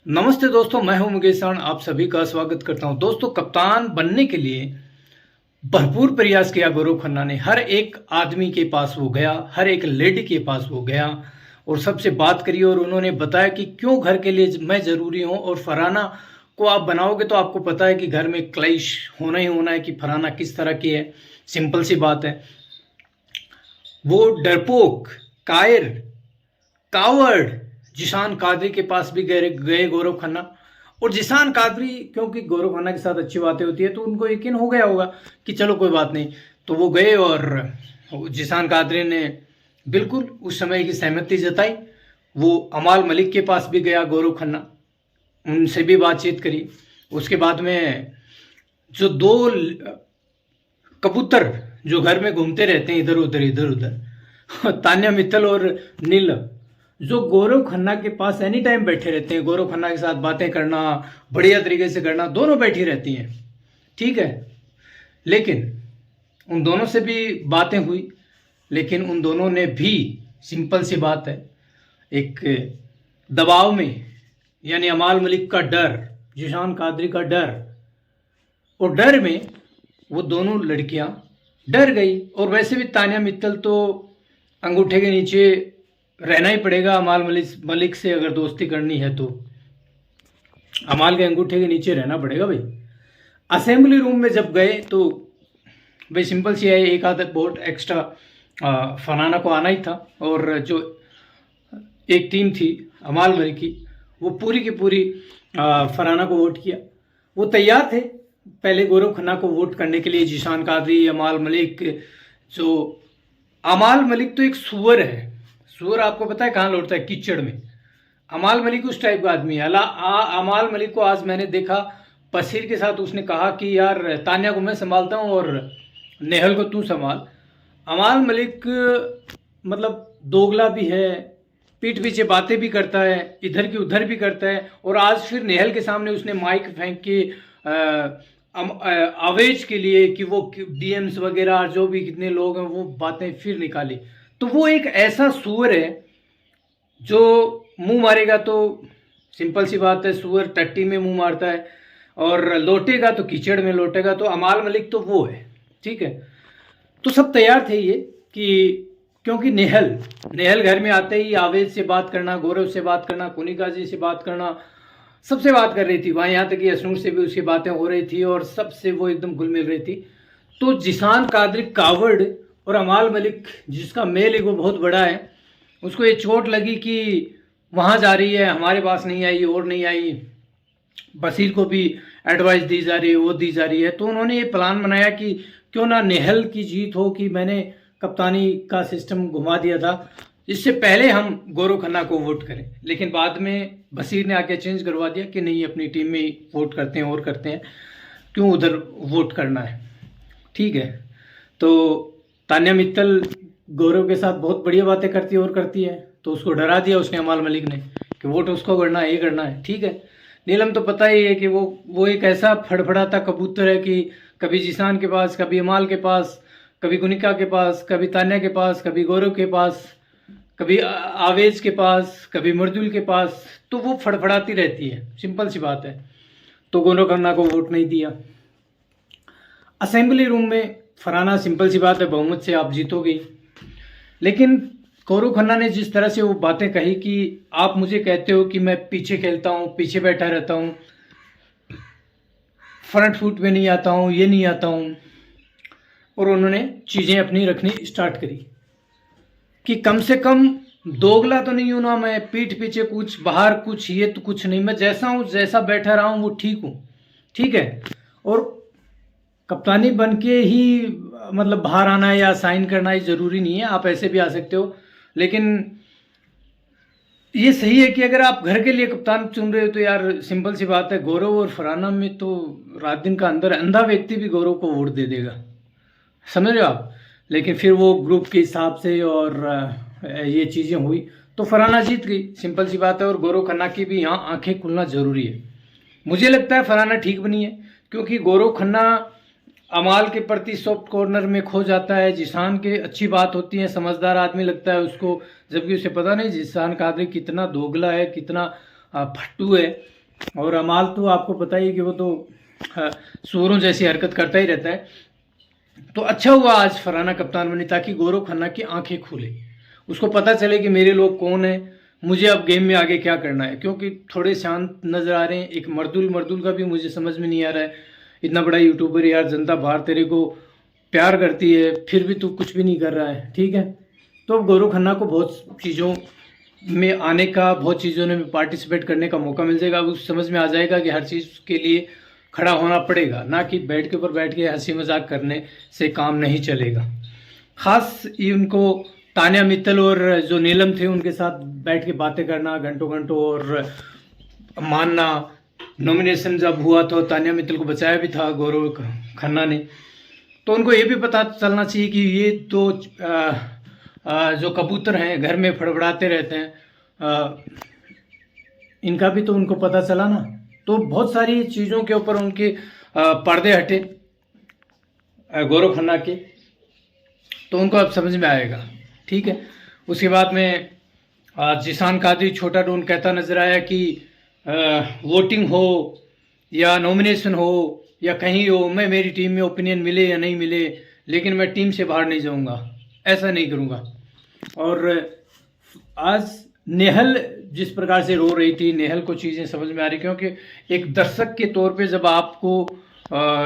नमस्ते दोस्तों, मैं हूं मुकेश सरण। आप सभी का स्वागत करता हूं। दोस्तों, कप्तान बनने के लिए भरपूर प्रयास किया गौरव खन्ना ने। हर एक आदमी के पास वो गया, हर एक लेडी के पास वो गया और सबसे बात करी और उन्होंने बताया कि क्यों घर के लिए मैं ज़रूरी हूं। और फरहाना को आप बनाओगे तो आपको पता है कि घर में क्लेश होना ही होना है कि फरहाना किस तरह की है। सिंपल सी बात है, वो डरपोक, कायर, कावर्ड जिशान कादरी के पास भी गए गए गौरव खन्ना। और जिशान कादरी, क्योंकि गौरव खन्ना के साथ अच्छी बातें होती है तो उनको यकीन हो गया होगा कि चलो कोई बात नहीं, तो वो गए और जिशान कादरी ने बिल्कुल उस समय की सहमति जताई। वो अमाल मलिक के पास भी गया गौरव खन्ना, उनसे भी बातचीत करी। उसके बाद में जो दो कबूतर जो घर में घूमते रहते हैं इधर उधर तान्या मित्तल और नीलम, जो गौरव खन्ना के पास एनी टाइम बैठे रहते हैं, गौरव खन्ना के साथ बातें करना, बढ़िया तरीके से करना, दोनों बैठी रहती हैं। ठीक है, लेकिन उन दोनों से भी बातें हुई, लेकिन उन दोनों ने भी, सिंपल सी बात है, एक दबाव में, यानी अमाल मलिक का डर, जिशान कादरी का डर, और डर में वो दोनों लड़कियां डर गई। और वैसे भी तान्या मित्तल तो अंगूठे के नीचे रहना ही पड़ेगा। अमाल मलिक से अगर दोस्ती करनी है तो अमाल के अंगूठे के नीचे रहना पड़ेगा भाई। असेंबली रूम में जब गए तो भाई सिंपल सी है, एक आदत बहुत एक्स्ट्रा फरहाना को आना ही था। और जो एक टीम थी अमाल मलिक की, वो पूरी की पूरी फरहाना को वोट किया। वो तैयार थे पहले गौरव खन्ना को वोट करने के लिए, जिशान कादरी, अमाल मलिक। जो अमाल मलिक तो एक सुअर है। सुअर आपको पता है कहाँ लौटता है? कीचड़ में। अमाल मलिक उस टाइप का आदमी है। अमाल मलिक को आज मैंने देखा पसीर के साथ, उसने कहा कि यार तान्या को मैं संभालता हूँ और नेहल को तू संभाल। अमाल मलिक मतलब दोगला भी है, पीठ पीछे बातें भी करता है, इधर की उधर भी करता है। और आज फिर नेहल के सामने उसने माइक फेंक के आवेज के लिए कि वो डीएम्स वगैरह जो भी कितने लोग हैं वो बातें फिर निकाली। तो वो एक ऐसा सुअर है जो मुंह मारेगा तो सिंपल सी बात है, सुअर टट्टी में मुंह मारता है और लौटेगा तो कीचड़ में लौटेगा। तो अमाल मलिक तो वो है। ठीक है, तो सब तैयार थे ये कि, क्योंकि नेहल घर में आते ही आवेज से बात करना, गौरव से बात करना, कुनिका जी से बात करना, सबसे बात कर रही थी वहाँ। यहाँ तक कि अशनूर से भी उसकी बातें हो रही थी और सबसे वो एकदम घुल मिल रही थी। तो जिशान कादरी कावड़ और अमाल मलिक, जिसका मेल ईगो बहुत बड़ा है, उसको ये चोट लगी कि वहाँ जा रही है, हमारे पास नहीं आई और नहीं आई, बसीर को भी एडवाइस दी जा रही है, वो दी जा रही है। तो उन्होंने ये प्लान बनाया कि क्यों ना नेहल की जीत हो, कि मैंने कप्तानी का सिस्टम घुमा दिया था, इससे पहले हम गौरव खन्ना को वोट करें। लेकिन बाद में बसीर ने आके चेंज करवा दिया कि नहीं, अपनी टीम में ही वोट करते हैं और करते हैं, क्यों उधर वोट करना है। ठीक है, तो तान्या मित्तल गौरव के साथ बहुत बढ़िया बातें करती है और करती है, तो उसको डरा दिया उसने, अमाल मलिक ने, कि वोट उसको करना है, ये करना है। ठीक है, नीलम तो पता ही है कि वो एक ऐसा फड़फड़ाता कबूतर है कि कभी जिशान के पास, कभी अमाल के पास, कभी गुनिका के पास, कभी तान्या के पास, कभी गौरव के पास, कभी आवेज के पास, कभी मर्दुल के पास। तो वो फड़फड़ाती रहती है, सिंपल सी बात है। तो गौरव खन्ना को वोट नहीं दिया। असेंबली रूम में फरहाना, सिंपल सी बात है, बहुमत से आप जीतोगे। लेकिन गौरव खन्ना ने जिस तरह से वो बातें कही कि आप मुझे कहते हो कि मैं पीछे खेलता हूँ, पीछे बैठा रहता हूँ, फ्रंट फुट में नहीं आता हूँ, ये नहीं आता हूँ, और उन्होंने चीज़ें अपनी रखनी स्टार्ट करी कि कम से कम दोगला तो नहीं हूँ ना मैं, पीठ पीछे कुछ, बाहर कुछ, ये तो कुछ नहीं, मैं जैसा हूँ, जैसा बैठा रहा हूँ वो ठीक हूँ। ठीक है, और कप्तानी बन के ही मतलब बाहर आना है या साइन करना ही ज़रूरी नहीं है, आप ऐसे भी आ सकते हो। लेकिन ये सही है कि अगर आप घर के लिए कप्तान चुन रहे हो तो यार सिंपल सी बात है, गौरव और फरहाना में तो रात दिन का अंदर, अंधा व्यक्ति भी गौरव को वोट दे देगा, समझ रहे हो आप। लेकिन फिर वो ग्रुप के हिसाब से और ये चीज़ें हुई तो फरहाना जीत गई, सिंपल सी बात है। और गौरव खन्ना की भी यहाँ आंखें खुलना ज़रूरी है। मुझे लगता है फरहाना ठीक बनी है, क्योंकि गौरव खन्ना अमाल के प्रति सॉफ्ट कॉर्नर में खो जाता है, जिशान के अच्छी बात होती है, समझदार आदमी लगता है उसको, जबकि उसे पता नहीं जिशान कादरी कितना दोगला है, कितना फट्टू है। और अमाल तो आपको पता ही कि वो तो सूरों जैसी हरकत करता ही रहता है। तो अच्छा हुआ आज फरहाना कप्तान बनी, ताकि गौरव खन्ना की आंखें खुले, उसको पता चले कि मेरे लोग कौन है, मुझे अब गेम में आगे क्या करना है। क्योंकि थोड़े शांत नज़र आ रहे हैं। एक मर्दुल का भी मुझे समझ में नहीं आ रहा है, इतना बड़ा यूट्यूबर यार, जनता बाहर तेरे को प्यार करती है, फिर भी तू कुछ भी नहीं कर रहा है, ठीक है। तो अब गौरव खन्ना को बहुत चीज़ों में आने का, बहुत चीज़ों में पार्टिसिपेट करने का मौका मिल जाएगा। अब उस समझ में आ जाएगा कि हर चीज़ के लिए खड़ा होना पड़ेगा, ना कि बेड के ऊपर बैठ के हंसी मजाक करने से काम नहीं चलेगा। खास ये उनको तान्या मित्तल और जो नीलम थे उनके साथ बैठ के बातें करना घंटों घंटों, और मानना। नॉमिनेशन जब हुआ तो तान्या मित्तल को बचाया भी था गौरव खन्ना ने। तो उनको ये भी पता चलना चाहिए कि ये तो जो कबूतर हैं घर में फड़फड़ाते रहते हैं, इनका भी तो उनको पता चला ना। तो बहुत सारी चीज़ों के ऊपर उनके पर्दे हटे गौरव खन्ना के, तो उनको अब समझ में आएगा, ठीक है। उसके बाद में जिसान कादरी छोटा डॉन कहता नजर आया कि वोटिंग हो या नॉमिनेशन हो या कहीं हो, मैं मेरी टीम में ओपिनियन मिले या नहीं मिले, लेकिन मैं टीम से बाहर नहीं जाऊंगा, ऐसा नहीं करूंगा। और आज नेहल जिस प्रकार से रो रही थी, नेहल को चीज़ें समझ में आ रही, क्योंकि एक दर्शक के तौर पे जब आपको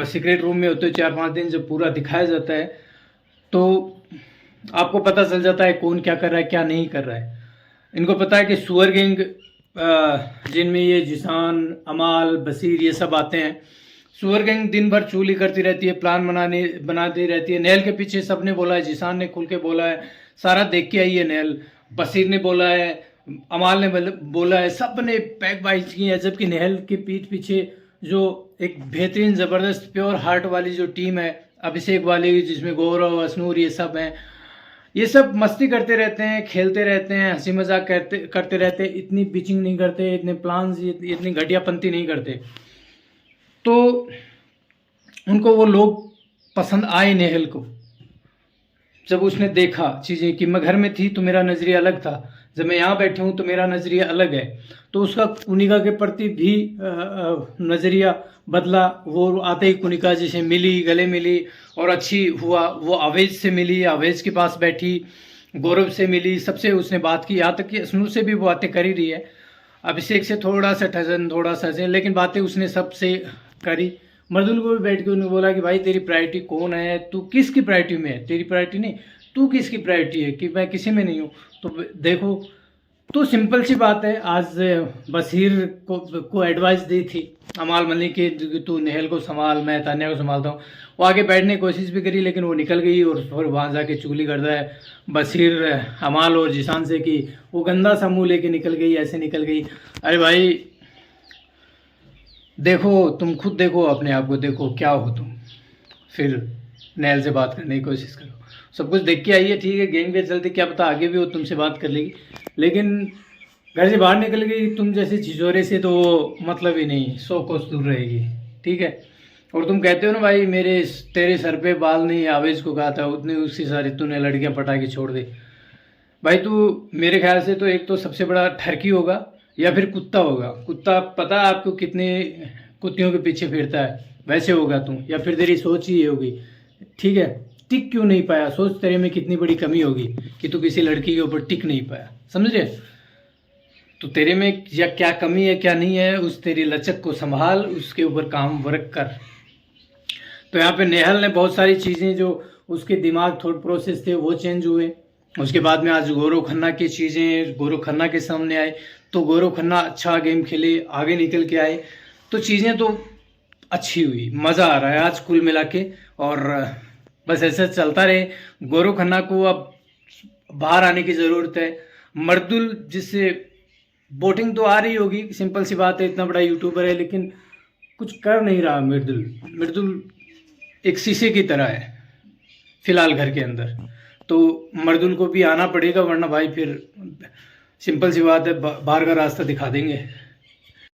सीक्रेट रूम में होते हो 4-5 दिन जब पूरा दिखाया जाता है, तो आपको पता चल जाता है कौन क्या कर रहा है क्या नहीं कर रहा है। इनको पता है कि सुअर गैंग जिनमें ये जिसान, अमाल, बसीर ये सब आते हैं, सुअर गैंग दिन भर चूली करती रहती है, प्लान बनाती रहती है। नेहल के पीछे सबने बोला है, जिसान ने खुल के बोला है, सारा देख के आई है नेहल, बसीर ने बोला है, अमाल ने बोला है, सब ने पैक बाइज की है। जबकि नेहल के पीठ पीछे जो एक बेहतरीन ज़बरदस्त प्योर हार्ट वाली जो टीम है अभिषेक वाली, जिसमें गौरव, असनूर ये सब हैं, ये सब मस्ती करते रहते हैं, खेलते रहते हैं, हंसी मजाक करते रहते हैं, इतनी पिचिंग नहीं करते, इतने प्लान्स, इतनी घटियापंती नहीं करते। तो उनको वो लोग पसंद आए नेहल को। जब उसने देखा चीज़ें कि मैं घर में थी तो मेरा नज़रिया अलग था, जब मैं यहाँ बैठी हूँ तो मेरा नज़रिया अलग है, तो उसका कुनिका के प्रति भी नज़रिया बदला। वो आते ही कुनिका जिसे मिली, गले मिली और अच्छी हुआ, वो अवेज से मिली, अवेज के पास बैठी, गौरव से मिली, सबसे उसने बात की, यहाँ तक कि असनूर से भी वो बातें कर ही रही है। अभिषेक से थोड़ा सा ठजन, लेकिन बातें उसने सबसे करी। मर्दुल को भी बैठ के उन्होंने बोला कि भाई तेरी प्रायोरिटी कौन है, तू किसकी प्रायोरिटी में है, तेरी प्रायोरिटी नहीं, तू किसकी प्रायोरिटी है, कि मैं किसी में नहीं हूँ। तो देखो, तो सिंपल सी बात है। आज बसीर को एडवाइस दी थी अमाल मलिक की, तू नेहल को संभाल, मैं तान्या को संभालता हूँ। वो आगे बैठने की कोशिश भी करी, लेकिन वो निकल गई और फिर वहाँ जाके चुगली करता है बसीर अमाल और जिसान से कि वो गंदा सा मुँह लेके निकल गई, ऐसे निकल गई। अरे भाई देखो, तुम खुद देखो, अपने आप को देखो, क्या हो तुम, फिर नेहल से बात करने की कोशिश करो। सब कुछ देख के आई है, ठीक है, गैंग पे चलते, क्या पता आगे भी वो तुमसे बात कर लेगी, लेकिन घर से बाहर निकल गई तुम जैसे छिछोरे से, तो वो मतलब ही नहीं, 100 कोस दूर रहेगी, ठीक है। और तुम कहते हो ना भाई तेरे सर पे बाल नहीं, आवेज को कहा था उतनी उसकी सारी तूने लड़कियां पटा के छोड़ दे। भाई तू मेरे ख्याल से तो एक तो सबसे बड़ा ठरकी होगा या फिर कुत्ता होगा। कुत्ता पता है आपको कितने कुत्तियों के पीछे फिरता है, वैसे होगा तू, या फिर तेरी सोच ही ये होगी, ठीक है। टिक क्यों नहीं पाया, सोच तेरे में कितनी बड़ी कमी होगी कि तू किसी लड़की के ऊपर टिक नहीं पाया, समझ रहे। तो तेरे में या क्या कमी है क्या नहीं है, उस तेरी लचक को संभाल, उसके ऊपर काम वर्क कर। तो यहाँ पे नेहल ने बहुत सारी चीज़ें जो उसके दिमाग थॉट प्रोसेस थे वो चेंज हुए। उसके बाद में आज गौरव खन्ना की चीज़ें गौरव खन्ना के सामने आए, तो गौरव खन्ना अच्छा गेम खेले, आगे निकल के आए, तो चीज़ें तो अच्छी हुई, मज़ा आ रहा है आज कुल मिला के। और बस ऐसे चलता रहे। गौरव खन्ना को अब बाहर आने की ज़रूरत है। मर्दुल जिससे वोटिंग तो आ रही होगी, सिंपल सी बात है, इतना बड़ा यूट्यूबर है, लेकिन कुछ कर नहीं रहा। मर्दुल एक शीशे की तरह है फिलहाल घर के अंदर, तो मर्दुल को भी आना पड़ेगा, वरना भाई फिर सिंपल सी बात है बाहर का रास्ता दिखा देंगे।